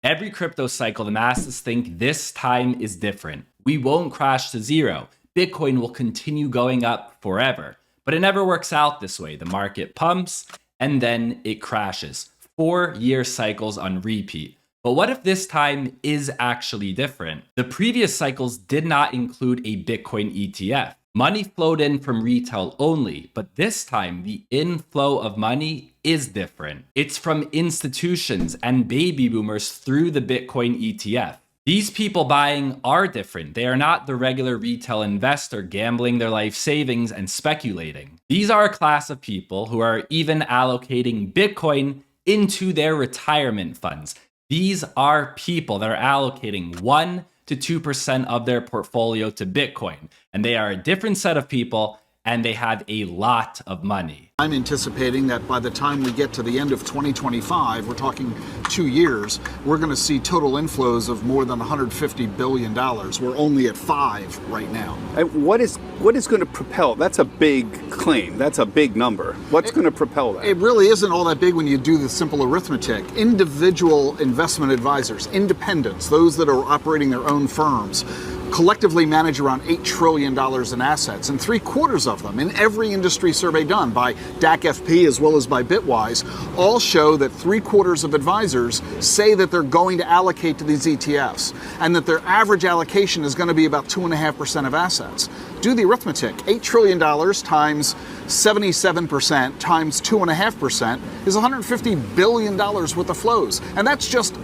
Every crypto cycle, the masses think this time is different. We won't crash to zero. Bitcoin will continue going up forever. But it never works out this way. The market pumps and then it crashes. 4-year cycles on repeat. But what if this time is actually different? The previous cycles did not include a Bitcoin ETF. Money flowed in from retail only, but this time the inflow of money is different. It's from institutions and baby boomers through the Bitcoin ETF. These people buying are different. They are not the regular retail investor gambling their life savings and speculating. These are a class of people who are even allocating Bitcoin into their retirement funds. These are people that are allocating 1 to 2% of their portfolio to Bitcoin. And they are a different set of people, and they have a lot of money. I'm anticipating that by the time we get to the end of 2025, we're talking 2 years, we're going to see total inflows of more than $150 billion. We're only at 5 right now. And what is going to propel? That's a big claim. That's a big number. What's going to propel that? It really isn't all that big when you do the simple arithmetic. Individual investment advisors, independents, those that are operating their own firms, collectively manage around $8 trillion in assets, and 3/4 of them in every industry survey done by DAC FP as well as by Bitwise all show that 3/4 of advisors say that they're going to allocate to these ETFs and that their average allocation is going to be about 2.5% of assets. Do the arithmetic. $8 trillion times 77% times 2.5% is $150 billion worth of flows. And that's just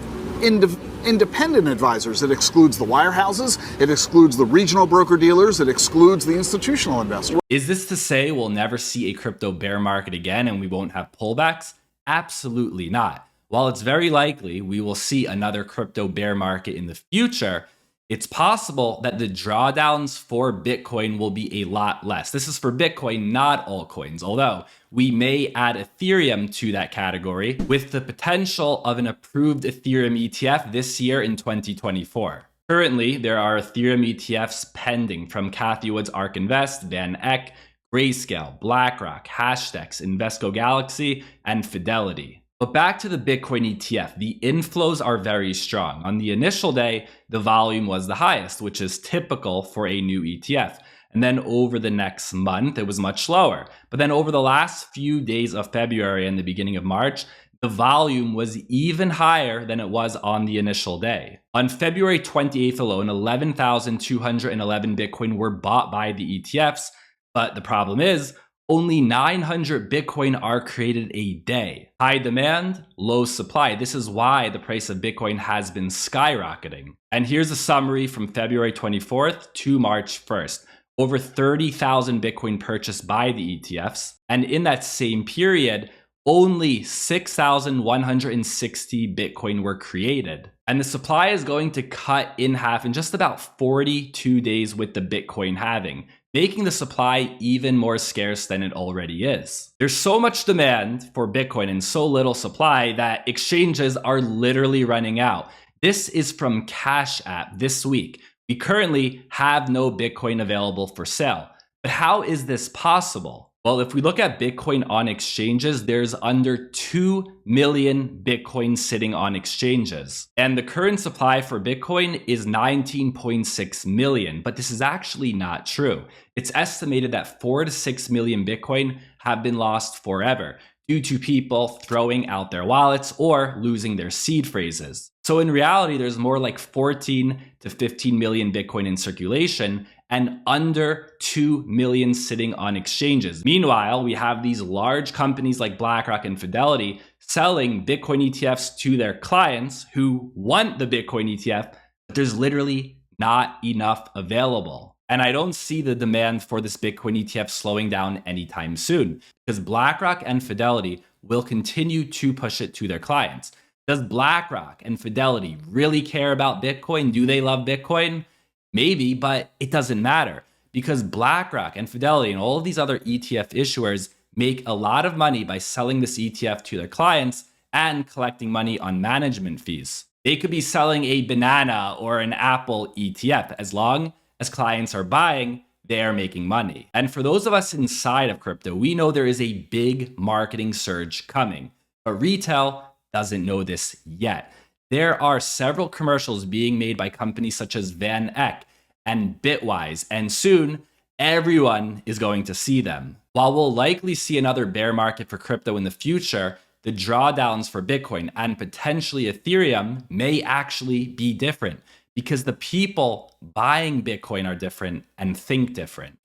independent advisors. It excludes the wirehouses, it excludes the regional broker-dealers, it excludes the institutional investors. Is this to say we'll never see a crypto bear market again and we won't have pullbacks? Absolutely not. While it's very likely we will see another crypto bear market in the future, it's possible that the drawdowns for Bitcoin will be a lot less. This is for Bitcoin, not altcoins, although we may add Ethereum to that category with the potential of an approved Ethereum ETF this year in 2024. Currently, there are Ethereum ETFs pending from Cathie Wood's ARK Invest, Van Eck, Grayscale, BlackRock, Hashdex, Invesco Galaxy, and Fidelity. But back to the Bitcoin ETF, the inflows are very strong. On the initial day, the volume was the highest, which is typical for a new ETF. And then over the next month, it was much lower. But then over the last few days of February and the beginning of March, the volume was even higher than it was on the initial day. On February 28th alone, 11,211 Bitcoin were bought by the ETFs. But the problem is, only 900 Bitcoin are created a day. High demand, low supply. This is why the price of Bitcoin has been skyrocketing. And here's a summary from February 24th to March 1st. Over 30,000 Bitcoin purchased by the ETFs. And in that same period, only 6,160 Bitcoin were created. And the supply is going to cut in half in just about 42 days with the Bitcoin halving, making the supply even more scarce than it already is. There's so much demand for Bitcoin and so little supply that exchanges are literally running out. This is from Cash App this week. We currently have no Bitcoin available for sale. But how is this possible? Well, if we look at Bitcoin on exchanges, there's under 2 million Bitcoin sitting on exchanges. And the current supply for Bitcoin is 19.6 million, but this is actually not true. It's estimated that 4 to 6 million Bitcoin have been lost forever due to people throwing out their wallets or losing their seed phrases. So in reality, there's more like 14 to 15 million Bitcoin in circulation and under 2 million sitting on exchanges. Meanwhile, we have these large companies like BlackRock and Fidelity selling Bitcoin ETFs to their clients who want the Bitcoin ETF, but there's literally not enough available. And I don't see the demand for this Bitcoin ETF slowing down anytime soon because BlackRock and Fidelity will continue to push it to their clients. Does BlackRock and Fidelity really care about Bitcoin? Do they love Bitcoin? Maybe, but it doesn't matter because BlackRock and Fidelity and all of these other ETF issuers make a lot of money by selling this ETF to their clients and collecting money on management fees. They could be selling a banana or an apple ETF. As long as clients are buying, they are making money. And for those of us inside of crypto, we know there is a big marketing surge coming, but retail doesn't know this yet. There are several commercials being made by companies such as Van Eck and Bitwise, and soon everyone is going to see them. While we'll likely see another bear market for crypto in the future, the drawdowns for Bitcoin and potentially Ethereum may actually be different because the people buying Bitcoin are different and think different.